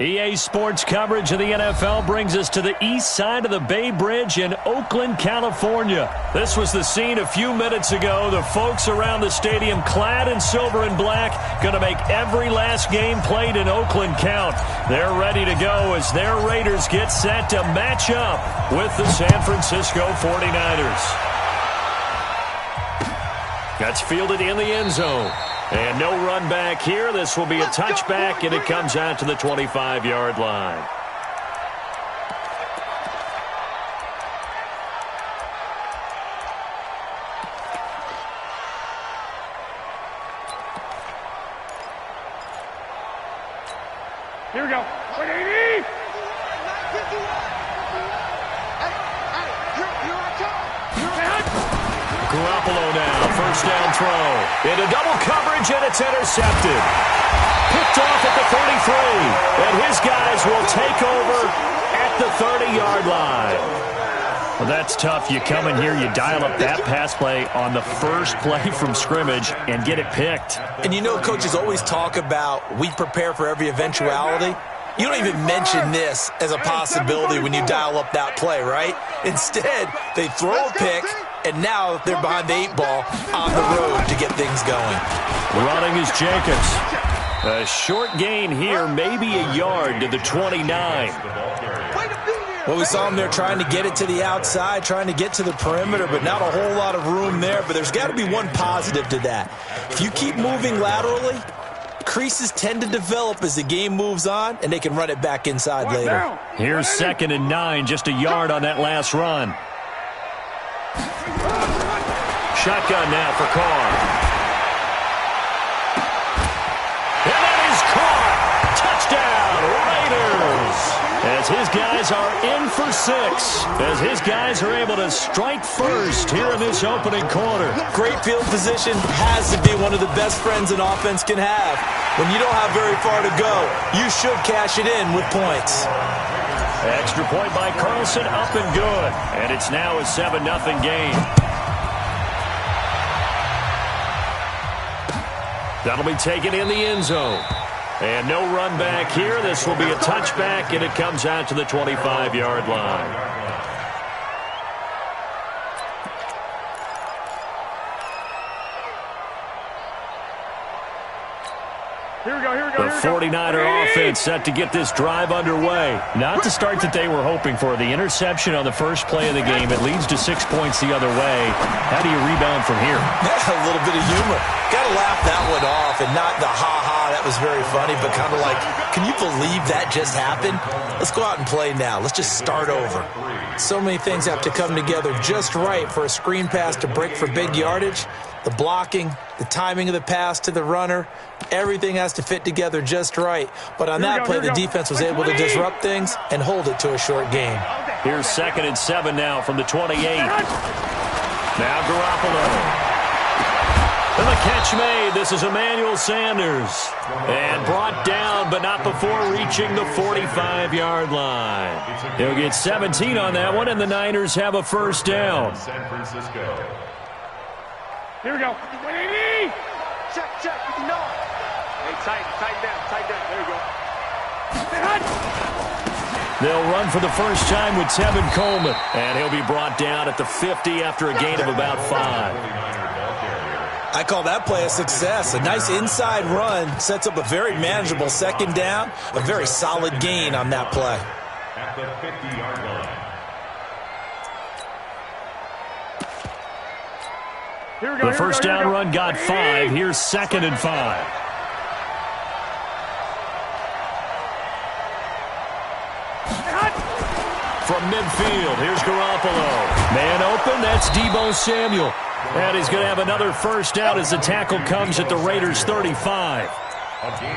EA Sports coverage of the NFL brings us to the east side of the Bay Bridge in Oakland, California. This was the scene a few minutes ago. The folks around the stadium clad in silver and black going to make every last game played in Oakland count. They're ready to go as their Raiders get set to match up with the San Francisco 49ers. That's fielded in the end zone. And no run back here. This will be a touchback, and it comes out to the 25-yard line. Here we go. 180. Garoppolo now, first down throw. Into double coverage, and it's intercepted. Picked off at the 33. And his guys will take over at the 30-yard line. Well, that's tough. You come in here, you dial up that pass play on the first play from scrimmage and get it picked. And you know coaches always talk about we prepare for every eventuality. You don't even mention this as a possibility when you dial up that play, right? Instead, they throw a pick, and now they're behind the 8-ball on the road to get things going. Running is Jacobs. A short gain here, maybe a yard to the 29. Well, we saw him there trying to get it to the outside, trying to get to the perimeter, but not a whole lot of room there. But there's got to be one positive to that. If you keep moving laterally, creases tend to develop as the game moves on, and they can run it back inside later. Here's 2nd and 9, just a yard on that last run. Shotgun now for Carr. And that is caught. Touchdown, Raiders. As his guys are in for 6. As his guys are able to strike first here in this opening quarter. Great field position has to be one of the best friends an offense can have. When you don't have very far to go, you should cash it in with points. Extra point by Carlson, up and good. And it's now a 7-0 game. That'll be taken in the end zone. And no run back here. This will be a touchback, and it comes out to the 25-yard line. Here we go, here we The go, 49er offense set to get this drive underway. Not the start that they were hoping for. The interception on the first play of the game. It leads to 6 points the other way. How do you rebound from here? Yeah, a little bit of humor. Got to laugh that one off, and not the ha-ha, that was very funny, but kind of like, can you believe that just happened? Let's go out and play now. Let's just start over. So many things have to come together just right for a screen pass to break for big yardage. The blocking, the timing of the pass to the runner, everything has to fit together just right. But on that play, the defense was able to disrupt things and hold it to a short game. Here's 2nd and 7 now from the 28. Now Garoppolo. And the catch made. This is Emmanuel Sanders. And brought down, but not before reaching the 45-yard line. He'll get 17 on that one, and the Niners have a first down. San Francisco. Here we go. 180. Check. No. Hey, tighten down. There you go. They'll run for the first time with Tevin Coleman. And he'll be brought down at the 50 after a gain of about 5. I call that play a success. A nice inside run sets up a very manageable 2nd down. A very solid gain on that play. At the 50-yard line. The first down run got 5. Here's 2nd and 5. From midfield, here's Garoppolo. Man open, that's Deebo Samuel. And he's going to have another first down as the tackle comes at the Raiders' 35.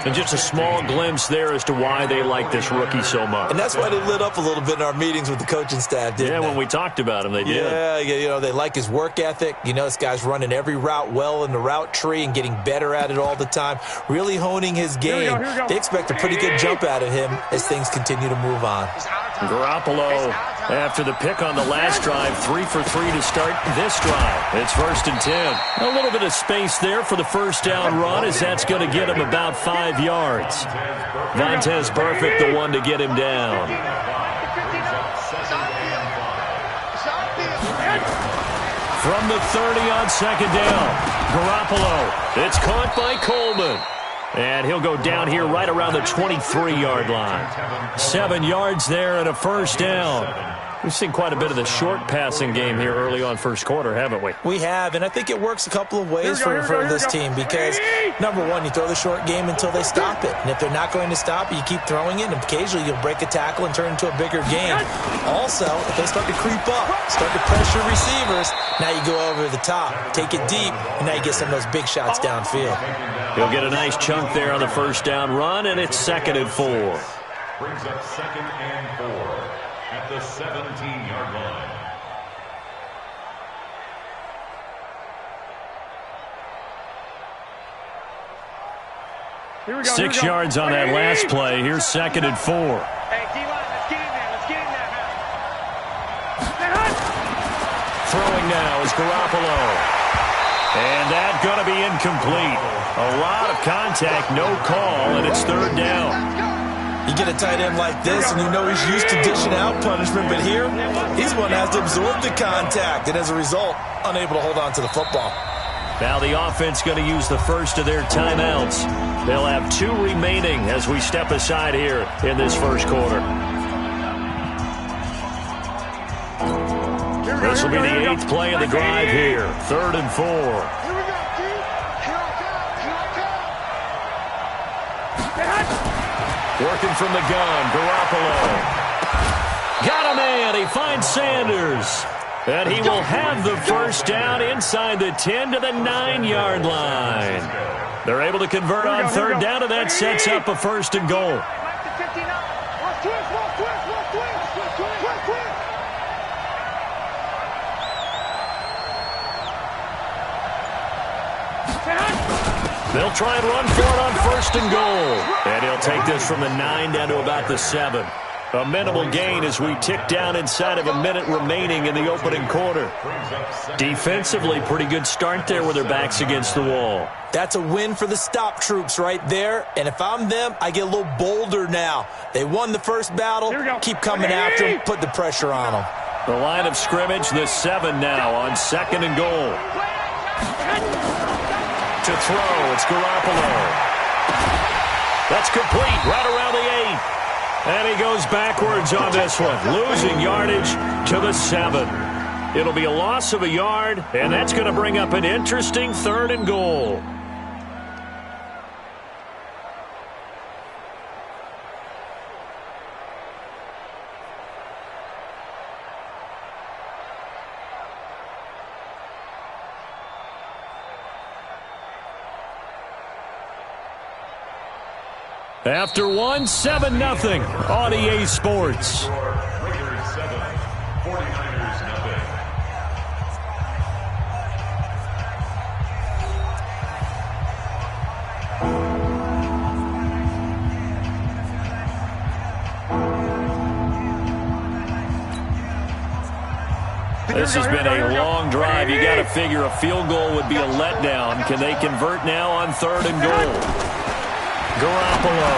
And just a small glimpse there as to why they like this rookie so much. And that's why they lit up a little bit in our meetings with the coaching staff, didn't they? When we talked about him, they did. Yeah, you know, they like his work ethic. You know, this guy's running every route well in the route tree and getting better at it all the time, really honing his game. They expect a pretty good jump out of him as things continue to move on. Garoppolo After the pick on the last drive, 3 for 3 to start this drive. It's 1st and 10. A little bit of space there for the first down run, as that's going to get him about 5 yards. Vontaze Burfict, the one to get him down. From the 30 on 2nd down, Garoppolo. It's caught by Coleman. And he'll go down here right around the 23-yard line. 7 yards there and a first down. We've seen quite a bit of the short passing game here early on first quarter, haven't we? We have, and I think it works a couple of ways for this team because, number one, you throw the short game until they stop it. And if they're not going to stop it, you keep throwing it, and occasionally you'll break a tackle and turn it into a bigger game. Also, if they start to creep up, start to pressure receivers, now you go over the top, take it deep, and now you get some of those big shots downfield. He'll get a nice chunk there on the first down run, and it's 2nd and 4. Brings up 2nd and 4 at the 17-yard line. Here we go, 6 yards on that last play. Here's 2nd and 4. Hey, D-line, let's get in there. Let's get in there, man. Throwing now is Garoppolo. And that's going to be incomplete. A lot of contact, no call, and it's 3rd down. You get a tight end like this, and you know he's used to dishing out punishment, but here, he's one that has to absorb the contact, and as a result, unable to hold on to the football. Now the offense going to use the first of their timeouts. They'll have 2 remaining as we step aside here in this first quarter. This will be the 8th play of the drive here. 3rd and 4. Working from the gun, Garoppolo. Got a man. He finds Sanders. And he will have the first down inside the 10 to the 9-yard line. They're able to convert on 3rd down, and that sets up a 1st and goal. They'll try and run for it on 1st and goal. And he'll take this from the 9 down to about the 7. A minimal gain as we tick down inside of a minute remaining in the opening quarter. Defensively, pretty good start there with their backs against the wall. That's a win for the stop troops right there. And if I'm them, I get a little bolder now. They won the first battle. Keep coming after them. Put the pressure on them. The line of scrimmage, the 7 now on 2nd and goal. To throw, it's Garoppolo. That's complete right around the 8. And he goes backwards on this one, losing yardage to the 7. It'll be a loss of a yard, and that's going to bring up an interesting 3rd and goal. After 1, 7-0 on EA Sports. Raiders 7, 49ers 0. This has been a long drive. You got to figure a field goal would be a letdown. Can they convert now on 3rd and goal? Garoppolo.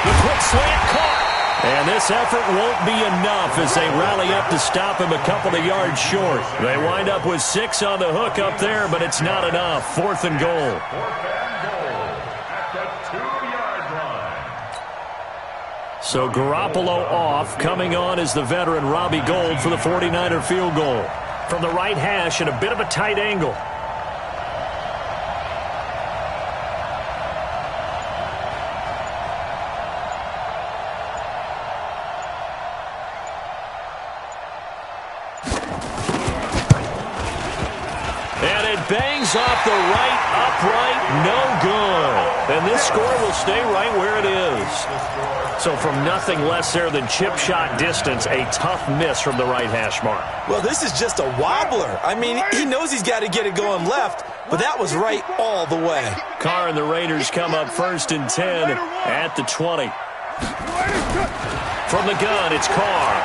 The quick slant caught. And this effort won't be enough as they rally up to stop him a couple of yards short. They wind up with 6 on the hook up there, but it's not enough. 4th and goal. 4th and goal at the 2-yard line. So Garoppolo off. Coming on is the veteran Robbie Gould for the 49er field goal. From the right hash at a bit of a tight angle. Bangs off the right upright, no good. And this score will stay right where it is. So from nothing less there than chip shot distance, a tough miss from the right hash mark. Well, this is just a wobbler. I mean, he knows he's got to get it going left, but that was right all the way. Carr and the Raiders come up 1st and 10 at the 20. From the gun, it's Carr.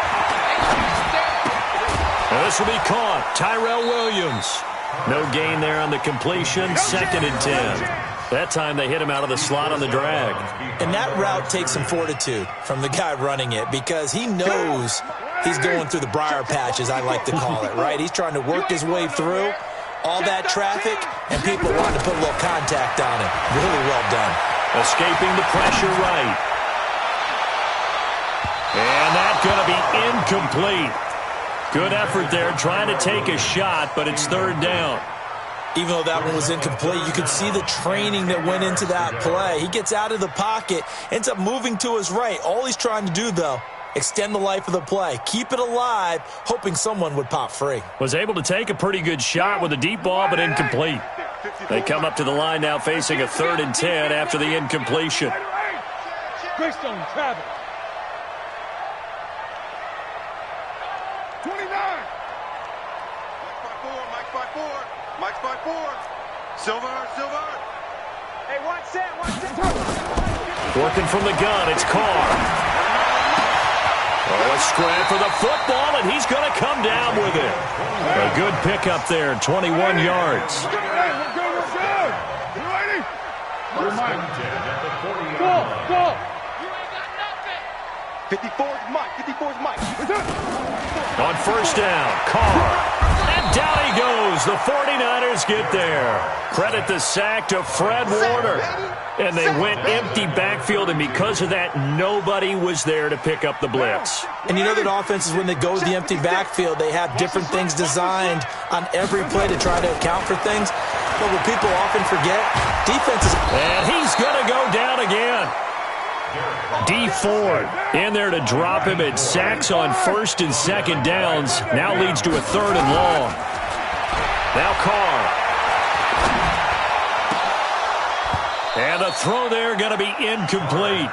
This will be caught. Tyrell Williams. No gain there on the completion. 2nd and 10. That time they hit him out of the slot on the drag. And that route takes some fortitude from the guy running it because he knows he's going through the briar patch, as I like to call it, right? He's trying to work his way through all that traffic, and people wanting to put a little contact on him. Really well done. Escaping the pressure right. And that's going to be incomplete. Good effort there, trying to take a shot, but it's 3rd down. Even though that one was incomplete, you could see the training that went into that play. He gets out of the pocket, ends up moving to his right. All he's trying to do, though, extend the life of the play. Keep it alive, hoping someone would pop free. Was able to take a pretty good shot with a deep ball, but incomplete. They come up to the line now facing a 3rd and 10 after the incompletion. Greystone, Travis. 29. Mike 5-4. Mike 5-4. Silver. Hey, watch that. Working from the gun, it's Carr. Oh, a scram for the football, and he's going to come down with it. A good pickup there, 21 yards. We're good. You ready? Go. 54's Mike. On 1st down, Carr. And down he goes. The 49ers get there. Credit the sack to Fred Warner. And they went empty backfield, and because of that, nobody was there to pick up the blitz. And you know that offenses, when they go with the empty backfield, they have different things designed on every play to try to account for things. But what people often forget, defenses... And he's going to go down again. D Ford in there to drop him at sacks on 1st and 2nd downs. Now leads to a 3rd and long. Now Carr. And the throw there going to be incomplete.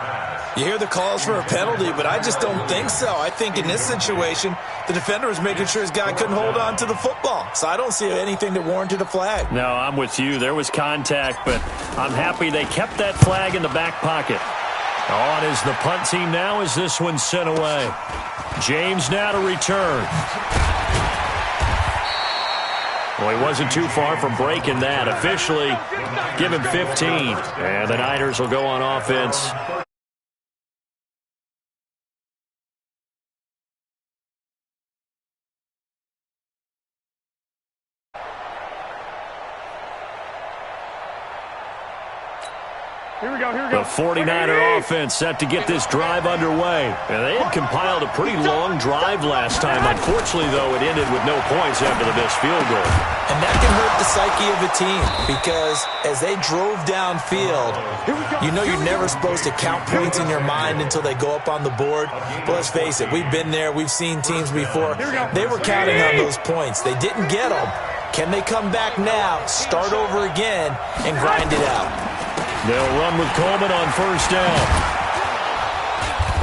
You hear the calls for a penalty, but I just don't think so. I think in this situation, the defender was making sure his guy couldn't hold on to the football. So I don't see anything that warranted a flag. No, I'm with you. There was contact, but I'm happy they kept that flag in the back pocket. On is the punt team now as this one's sent away. James now to return. Well, he wasn't too far from breaking that. Officially, give him 15. And the Niners will go on offense. Here we go. The 49er offense set to get this drive underway. And they had compiled a pretty long drive last time. Unfortunately, though, it ended with no points after the missed field goal. And that can hurt the psyche of a team because as they drove downfield, you know you're never supposed to count points in your mind until they go up on the board. But let's face it, we've been there. We've seen teams before. They were counting on those points. They didn't get them. Can they come back now, start over again, and grind it out? They'll run with Coleman on 1st down.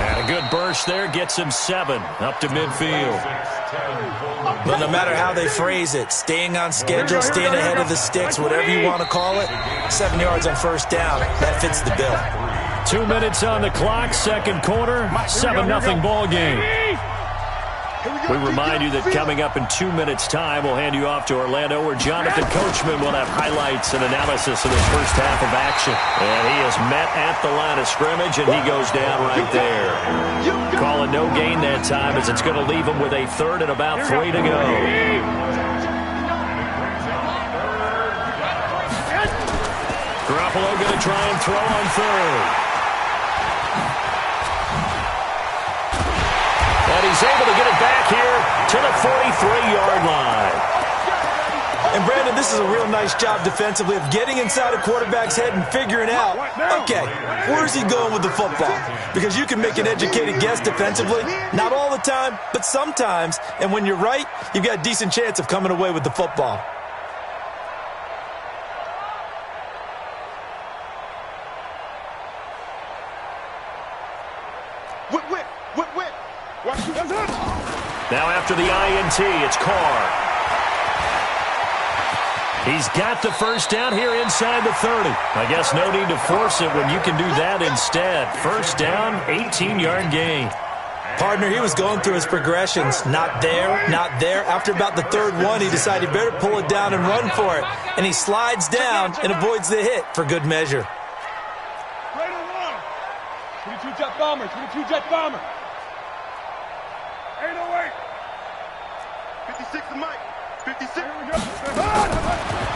And a good burst there gets him 7 up to midfield. But no matter how they phrase it, staying on schedule, staying ahead of the sticks, whatever you want to call it, 7 yards on 1st down, that fits the bill. 2 minutes on the clock, 2nd quarter, 7-0 ball game. We remind you that coming up in 2 minutes' time, we'll hand you off to Orlando, where Jonathan Coachman will have highlights and analysis of this first half of action. And he is met at the line of scrimmage, and he goes down right there. Calling no gain that time, as it's going to leave him with a 3rd and about 3 to go. Garoppolo going to try and throw on 3rd. And he's able to get it back here to the 43-yard line. And, Brandon, this is a real nice job defensively of getting inside a quarterback's head and figuring out, okay, where's he going with the football? Because you can make an educated guess defensively, not all the time, but sometimes. And when you're right, you've got a decent chance of coming away with the football. Now after the INT, it's Carr. He's got the 1st down here inside the 30. I guess no need to force it when you can do that instead. 1st down, 18-yard gain. Partner, he was going through his progressions. Not there, not there. After about the third one, he decided he better pull it down and run for it. And he slides down and avoids the hit for good measure. 22 jet bomber, 22 jet bomber. 808. 56 to Mike. 56.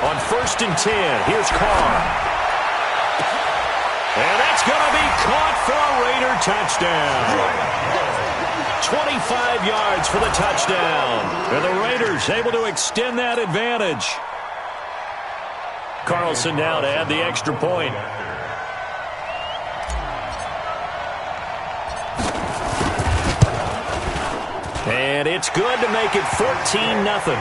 On 1st and 10, here's Carr. And that's going to be caught for a Raider touchdown. 25 yards for the touchdown. And the Raiders able to extend that advantage. Carlson now to add the extra point. And it's good to make it 14-0.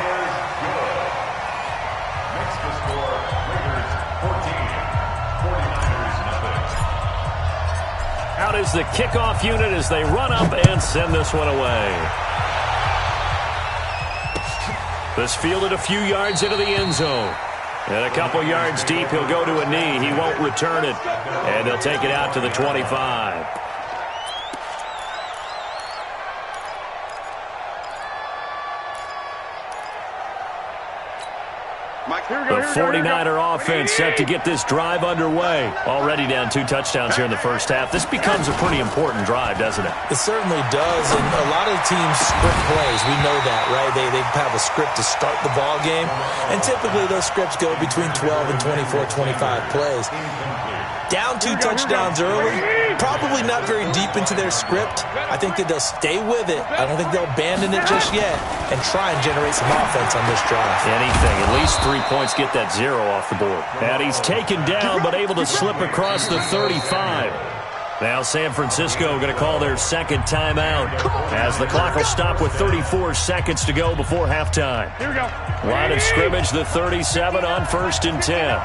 Out is the kickoff unit as they run up and send this one away. This fielded a few yards into the end zone. And a couple yards deep, he'll go to a knee. He won't return it. And they'll take it out to the 25. The 49er offense set to get this drive underway. Already down 2 touchdowns here in the first half. This becomes a pretty important drive, doesn't it? It certainly does, and a lot of teams script plays. We know that, right? They have a script to start the ball game, and typically those scripts go between 12 and 24, 25 plays. Down 2 touchdowns early, probably not very deep into their script. I think that they'll stay with it. I don't think they'll abandon it just yet and try and generate some offense on this drive. Anything, at least 3 points, get that 0 off the board. And he's taken down but able to slip across the 35. Now San Francisco going to call their second timeout as the clock will stop with 34 seconds to go before halftime. Here we go. Line of scrimmage, the 37 on 1st and 10.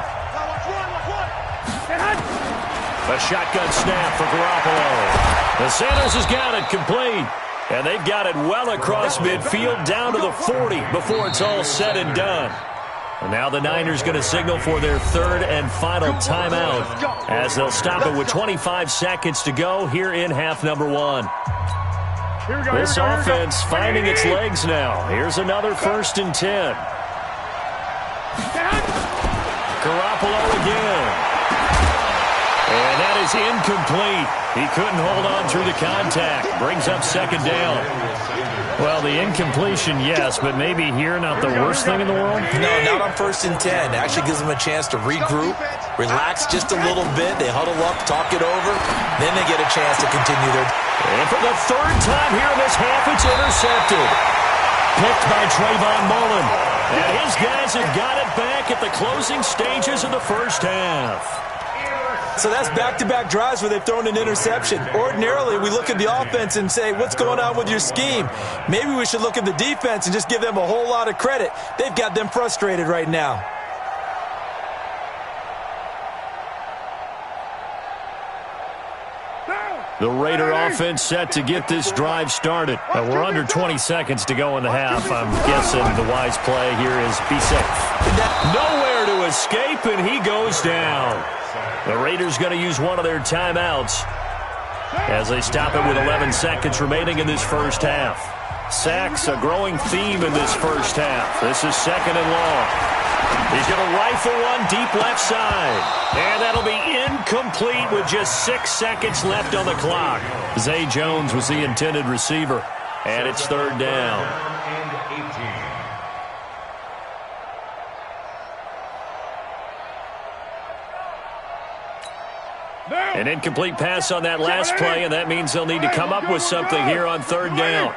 A shotgun snap for Garoppolo. The Sanders has got it complete. And they've got it well across midfield down to the 40 before it's all said and done. And now the Niners going to signal for their third and final timeout as they'll stop it with 25 seconds to go here in half number 1. This offense finding its legs now. Here's another 1st and 10. Garoppolo again. And that is incomplete. He couldn't hold on through the contact. Brings up second down. Well, the incompletion, yes, but maybe here not the worst thing in the world? No, not on 1st and 10. It actually gives them a chance to regroup, relax just a little bit. They huddle up, talk it over. Then they get a chance to continue their... And for the 3rd time here in this half, it's intercepted. Picked by Trayvon Mullen. And his guys have got it back at the closing stages of the first half. So that's back-to-back drives where they've thrown an interception. Ordinarily, we look at the offense and say, what's going on with your scheme? Maybe we should look at the defense and just give them a whole lot of credit. They've got them frustrated right now. The Raider offense set to get this drive started. We're under 20 seconds to go in the half. I'm guessing the wise play here is be safe. Nowhere to escape, and he goes down. The Raiders going to use one of their timeouts as they stop it with 11 seconds remaining in this first half. Sacks, a growing theme in this first half. This is 2nd and long. He's going to rifle one deep left side. And that'll be incomplete with just 6 seconds left on the clock. Zay Jones was the intended receiver. And it's 3rd down. An incomplete pass on that last play, and that means they'll need to come up with something here on 3rd down.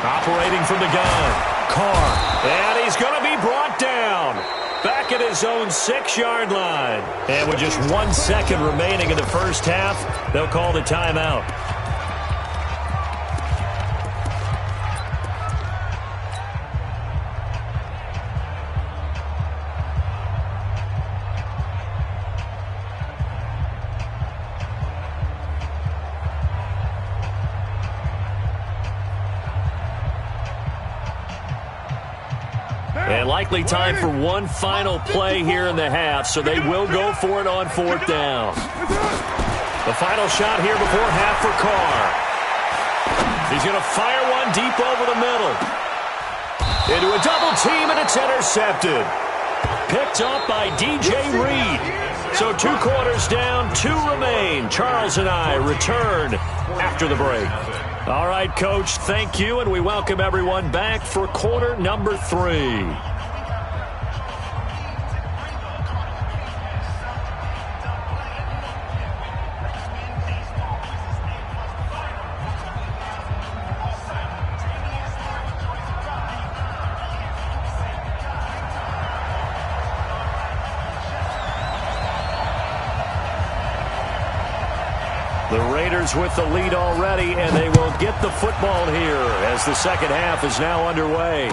Operating from the gun, Carr, and he's going to be brought down. Back at his own 6-yard line. And with just 1 second remaining in the first half, they'll call the timeout. And likely time for one final play here in the half, so they will go for it on 4th down. The final shot here before half for Carr. He's going to fire one deep over the middle. Into a double team, and it's intercepted. Picked up by DJ Reed. So 2 quarters down, 2 remain. Charles and I return after the break. All right, Coach, thank you, and we welcome everyone back for quarter number 3. The Raiders with the lead already, and they will get the football here as the second half is now underway.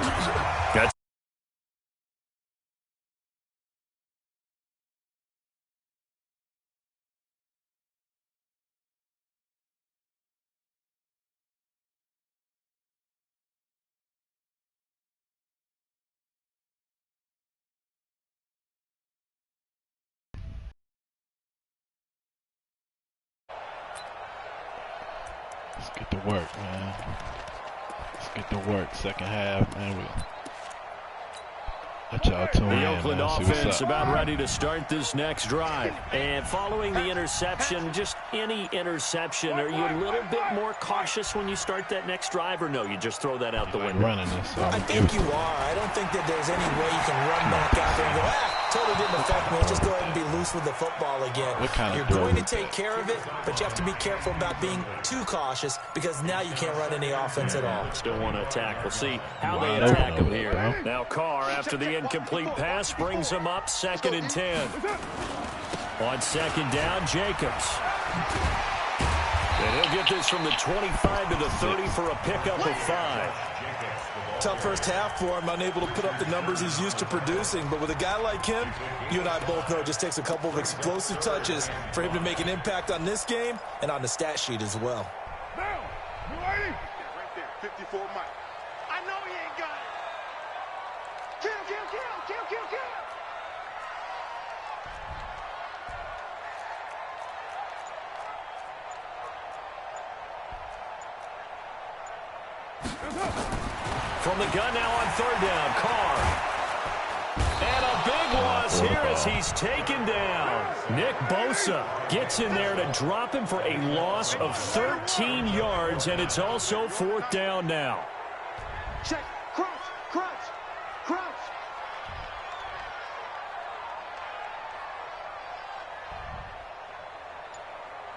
Let's get to work, man. Let's get to work. Second half, man. We let y'all tune in. The Oakland man. offense about ready to start this next drive. And following the interception, just any interception, are you a little bit more cautious when you start that next drive, or no, you just throw that out the window? Running this. So I think you are. I don't think that there's any way you can run back out there and go, totally didn't affect me. Just go ahead and be loose with the football again. You're going to take care of it, but you have to be careful about being too cautious because now you can't run any offense at all. Still want to attack. We'll see how they attack him here. Now Carr, after the incomplete pass, brings him up 2nd and 10. On 2nd down, Jacobs. And he'll get this from the 25 to the 30 for a pickup of 5. Tough first half for him, unable to put up the numbers he's used to producing. But with a guy like him, you and I both know it just takes a couple of explosive touches for him to make an impact on this game and on the stat sheet as well. Now, you ready? Right there, 54 Mike. I know he ain't got it. Kill, kill, kill, kill, kill, kill. From the gun now on 3rd down, Carr. And a big loss here as he's taken down. Nick Bosa gets in there to drop him for a loss of 13 yards, and it's also 4th down now. Check, crunch, crunch, crunch.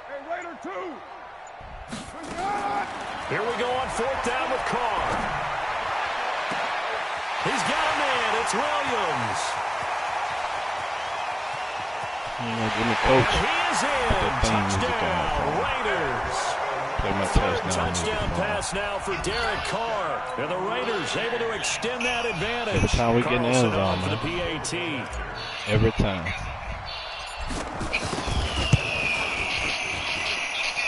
Hey, Raider 2. Here we go on 4th down with Carr. He's got a man. It's Williams. Give me coach. And he is in. Touchdown, Raiders. Play my Touchdown pass now for Derek Carr. And the Raiders able to extend that advantage. Every time we get in the end zone, for the PAT. Every time.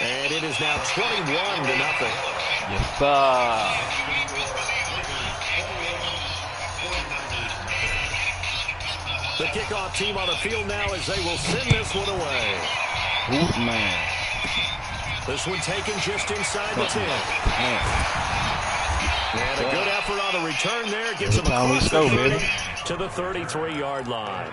And it is now 21-0. Yes, sir. The kickoff team on the field now as they will send this one away. Ooh, man. This one taken just inside the 10. And a good effort on the return there. Gets them across the 30 to the 33-yard line.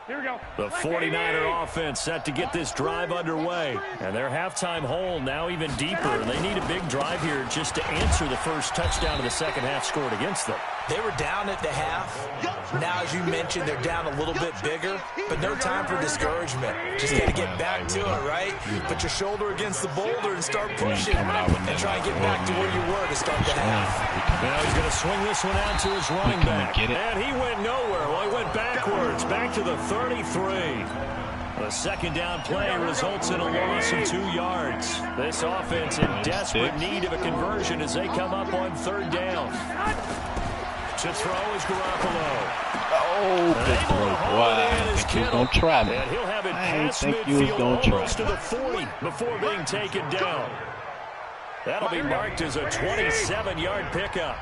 Here we go. The 49er offense set to get this drive underway. And their halftime hole now even deeper. And they need a big drive here just to answer the first touchdown of the second half scored against them. They were down at the half. Now, as you mentioned, they're down a little bit bigger, but no time for discouragement. Just got to get back to it, right? Put your shoulder against the boulder and start pushing and try and get back to where you were to start the half. Now he's going to swing this one out to his running back. And he went nowhere. Well, he went backwards, back to the 33. The second down play results in a loss of 2 yards. This offense in desperate need of a conversion as they come up on 3rd down. To throw is Garoppolo. Oh, good throw. Wow. I think he was going to try me. And he'll have it past midfield almost to the 40 before being taken down. That'll be marked as a 27-yard pickup.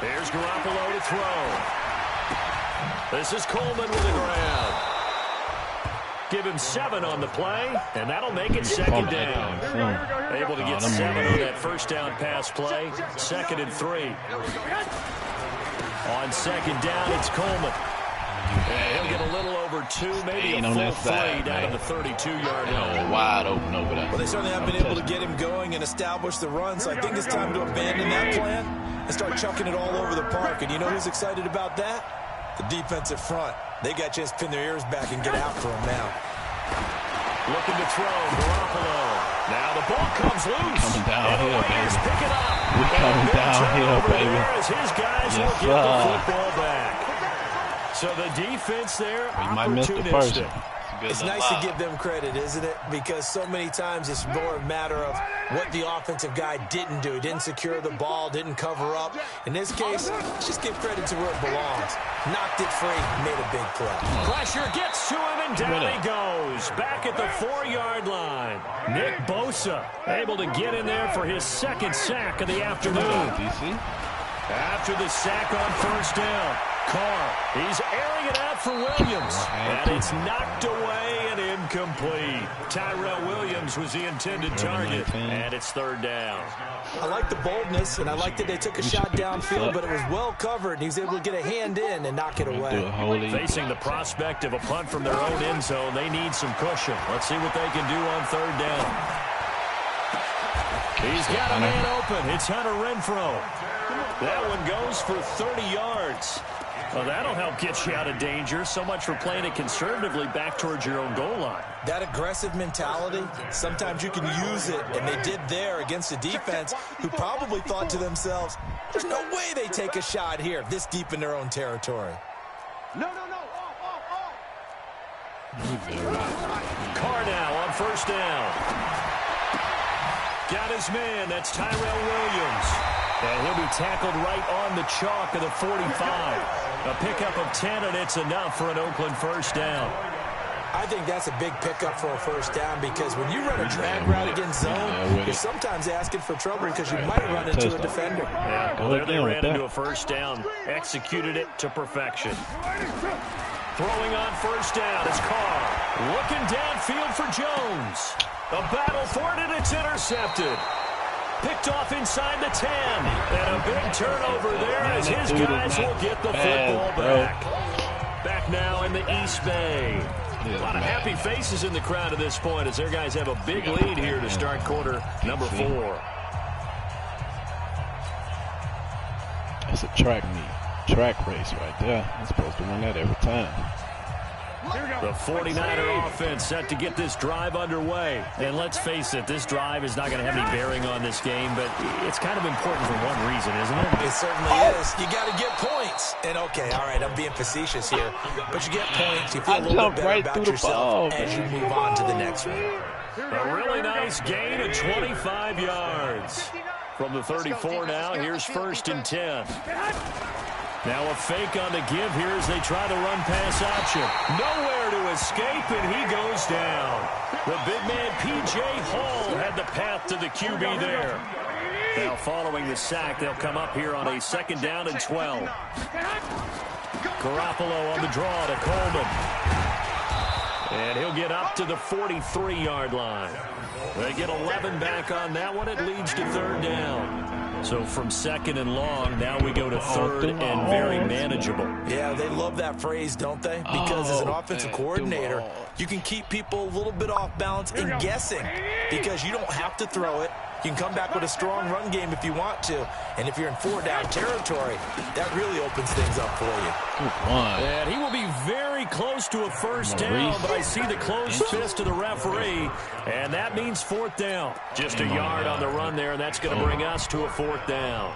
Here's Garoppolo to throw. This is Coleman with a grab. Give him 7 on the play, and that'll make it second down. Able to get 7 on that first down pass play. 2nd and 3. On second down, it's Coleman. And he'll get a little over 2, maybe a full 3 down to the 32-yard line. Wide open over there. Well, they certainly haven't been able to get him going and establish the run, so I think it's time to abandon that plan and start chucking it all over the park. And you know who's excited about that? The defensive front. They got a chance to pin their ears back and get after him now. Looking to throw, Garoppolo. Now the ball comes loose. Coming downhill, baby. Pick it up. We're coming downhill, baby. As his guys will get the football back. So the defense there, you might miss the person. It's nice to give them credit, isn't it? Because so many times it's more a matter of what the offensive guy didn't do. He didn't secure the ball, didn't cover up. In this case, let's just give credit to where it belongs. Knocked it free, made a big play. Pressure gets to him, and down he goes. Back at the 4-yard line. Nick Bosa able to get in there for his 2nd sack of the afternoon. After the sack on first down, Carr, he's airing it out for Williams. And it's knocked away and incomplete. Tyrell Williams was the intended target, and it's 3rd down. I like the boldness, and I like that they took a shot downfield, but it was well covered, and he was able to get a hand in and knock it away. Facing the prospect of a punt from their own end zone, they need some cushion. Let's see what they can do on 3rd down. He's got a man open. It's Hunter Renfrow. That one goes for 30 yards. Well, that'll help get you out of danger. So much for playing it conservatively back towards your own goal line. That aggressive mentality, sometimes you can use it, and they did there against a defense who probably thought to themselves, there's no way they take a shot here this deep in their own territory. No. Carr now on first down. Got his man. That's Tyrell Williams. And he'll be tackled right on the chalk of the 45. A pickup of 10, and it's enough for an Oakland first down. I think that's a big pickup for a first down because when you run a drag route against zone, you're sometimes asking for trouble because you might run into a defender. Yeah, well, there they ran into a first down. Executed it to perfection. Throwing on first down is Carr. Looking downfield for Jones. A battle for it, and it's intercepted. Picked off inside the 10. And a big turnover there as his guys will get the football back. Back now in the East Bay. A lot of happy faces in the crowd at this point as their guys have a big lead here to start quarter number 4. That's a track race right there. I'm supposed to win that every time. The 49er offense set to get this drive underway. And let's face it, this drive is not going to have any bearing on this game, but it's kind of important for one reason, isn't it? It certainly is. You got to get points. And, okay, all right, I'm being facetious here, but you get points. You feel a little bit better about yourself as you move on to the next one. A really nice gain of 25 yards. From the 34 now, here's 1st and 10. Now a fake on the give here as they try the run pass option. Nowhere to escape, and he goes down. The big man, P.J. Hall, had the path to the QB there. Now following the sack, they'll come up here on a 2nd down and 12. Garoppolo on the draw to Coleman. And he'll get up to the 43-yard line. They get 11 back on that one. It leads to 3rd down. So from 2nd and long, now we go to 3rd and very manageable. Yeah, they love that phrase, don't they? Because as an offensive coordinator, you can keep people a little bit off balance and guessing because you don't have to throw it. You can come back with a strong run game if you want to. And if you're in 4-down territory, that really opens things up for you. And he will be very close to a first down, but I see the closed fist of the referee, and that means 4th down. Just a yard on the run there, and that's going to bring us to a 4th down.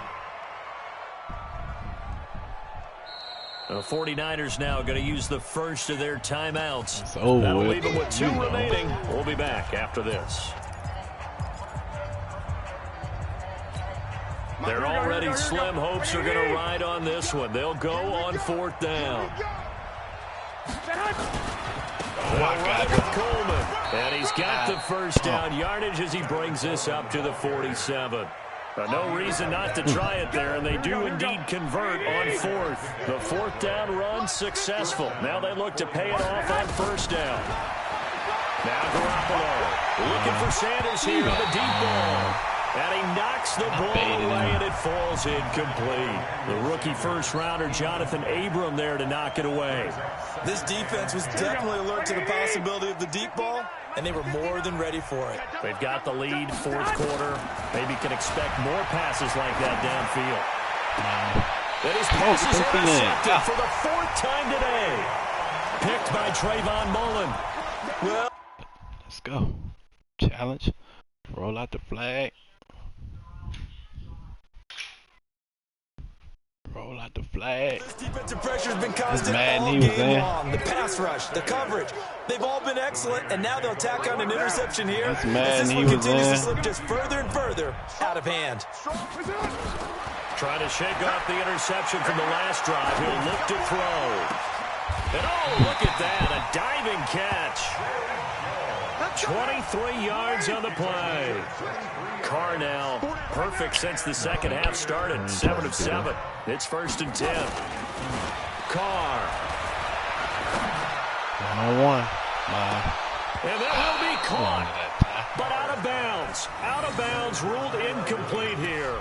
The 49ers now going to use the first of their timeouts. That'll leave them with 2 remaining. We'll be back after this. Their already slim hopes are going to ride on this one. They'll go on 4th down. Coleman. And he's got the first down yardage as he brings this up to the 47. No reason not to try it there, and they do indeed convert on fourth. The fourth down run successful. Now they look to pay it off on first down. Now Garoppolo looking for Sanders here on the deep ball. And he knocks the ball away, and it falls incomplete. The rookie first-rounder, Jonathan Abram, there to knock it away. This defense was definitely alert to the possibility of the deep ball, and they were more than ready for it. They've got the lead, fourth quarter. Maybe can expect more passes like that downfield. And his pass is intercepted for the fourth time today. Picked by Trayvon Mullen. Well, let's go. Challenge. Roll out the flag. Roll out the flag. This defensive pressure has been constant all game long. The pass rush, the coverage, they've all been excellent, and now they'll tack on an interception here. That's Madden. This one continues to slip just further and further out of hand. Trying to shake off the interception from the last drive. He'll look to throw. And oh, look at that, a diving catch. 23 yards on the play. Carr now perfect since the second half started. 7 of 7. It's 1st and 10. Carr. 1-on-1. And that will be caught, but out of bounds. Out of bounds, ruled incomplete here.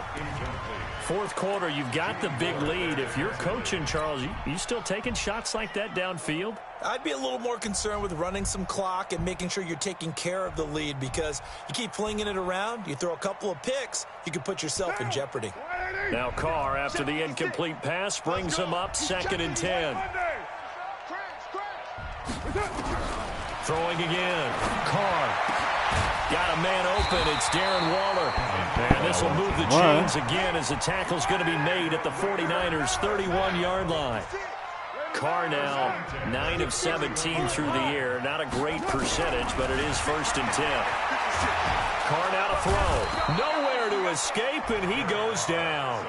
Fourth quarter, you've got the big lead. If you're coaching, Charles, you still taking shots like that downfield? I'd be a little more concerned with running some clock and making sure you're taking care of the lead, because you keep flinging it around, you throw a couple of picks, you can put yourself in jeopardy. Now Carr, after the incomplete pass, brings him up 2nd and 10. Throwing again. Carr. Got a man open. It's Darren Waller. And this will move the chains again as the tackle's going to be made at the 49ers' 31-yard line. Carr now 9 of 17 through the air. Not a great percentage, but it is 1st and 10. Carr now to throw. Nowhere to escape, and he goes down.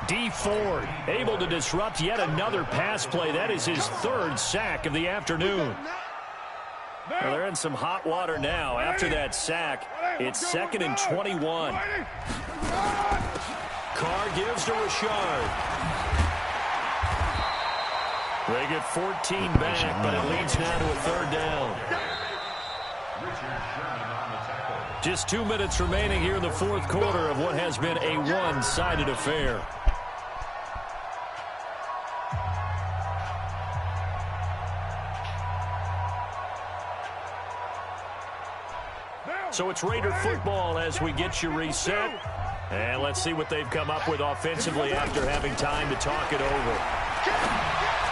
D. Ford able to disrupt yet another pass play. That is his 3rd sack of the afternoon. Well, they're in some hot water now. After that sack, it's 2nd and 21. Carr gives to Richard. They get 14 back, but it leads now to a 3rd down. Just 2 minutes remaining here in the fourth quarter of what has been a one-sided affair. So it's Raider football as we get you reset. And let's see what they've come up with offensively after having time to talk it over.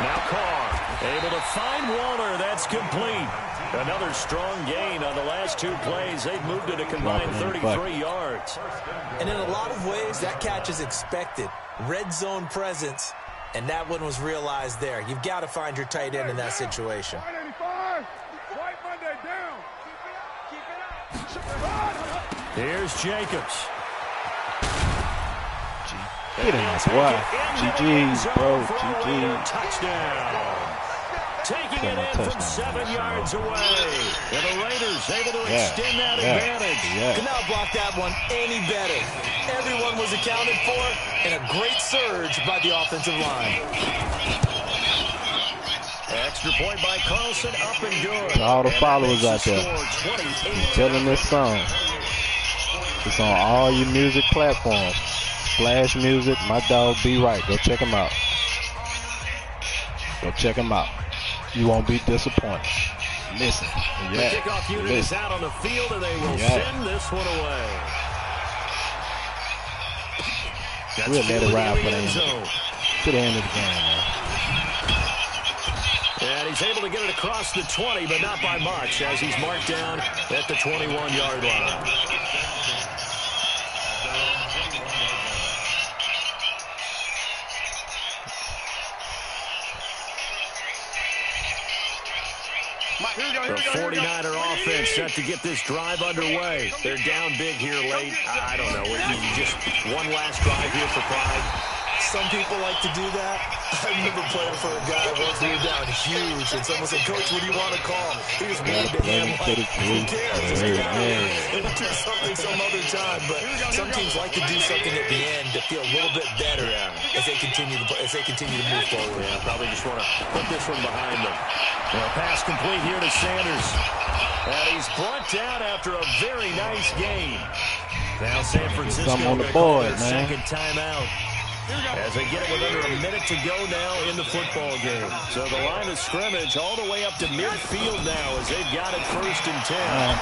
Now Carr able to find Waller. That's complete. Another strong gain on the last 2 plays. They've moved it a combined 33 yards. And in a lot of ways, that catch is expected. Red zone presence, and that one was realized there. You've got to find your tight end in that situation. Here's Jacobs. Get in this way. GG's, bro. GG. Touchdown. Taking it in from 7 yards away. And the Raiders able to extend that advantage. Could not block that one any better. Everyone was accounted for, and a great surge by the offensive line. Extra point by Carlson, up and good. All the followers out there, tell them this song. It's on all your music platforms. Splash Music, my dog Be Right. Go check him out. Go check him out. You won't be disappointed. Listen. The kickoff unit is out on the field, and they will send this one away. We'll let it ride for the end of the game, man. And he's able to get it across the 20, but not by much, as he's marked down at the 21-yard line. The 49er offense set to get this drive underway. They're down big here late. I don't know. Just one last drive here for pride. some people like to do that. I remember playing for a guy once we were down huge, and someone said, "Coach, what do you want to call?" He was waving to him like, "Who cares? Just get out there and do something some other time." But some teams like to do something at the end to feel a little bit better as they continue to move forward. Yeah, probably just want to put this one behind them. Well, pass complete here to Sanders. And he's brought down after a very nice game. Now San Francisco on the board, man. Second timeout. As they get it with under a minute to go now in the football game. So the line of scrimmage all the way up to midfield now as they've got it 1st and 10.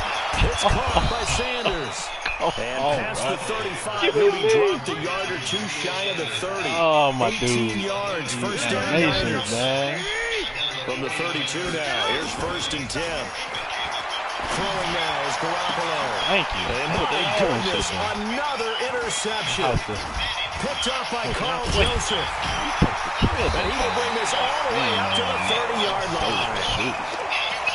It's caught by Sanders. And past the 35, he'll be dropped a yard or two shy of the 30. Oh, my 18 dude. yards, first down Niners. From the 32 now, here's 1st and 10. Throwing now is Garoppolo. Thank you. And my goodness, another interception. Picked up by Carl Joseph. And he will bring this all the way up to the 30-yard line.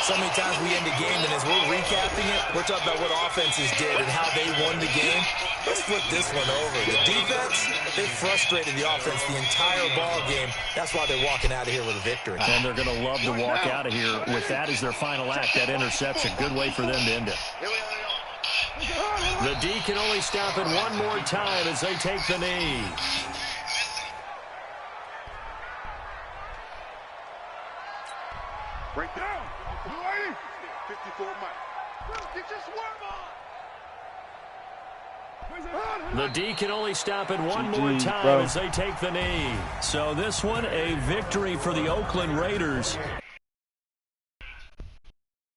So many times we end the game, and as we're recapping it, we're talking about what offenses did and how they won the game. Let's flip this one over. The defense, they frustrated the offense the entire ball game. That's why they're walking out of here with a victory. And they're going to love to walk out of here with that as their final act, that interception. Good way for them to end it. The D can only stop it one more time as they take the knee. Break down. 54 Mike. Get your swerve on. The D can only stop it one more time as they take the knee. So this one, a victory for the Oakland Raiders.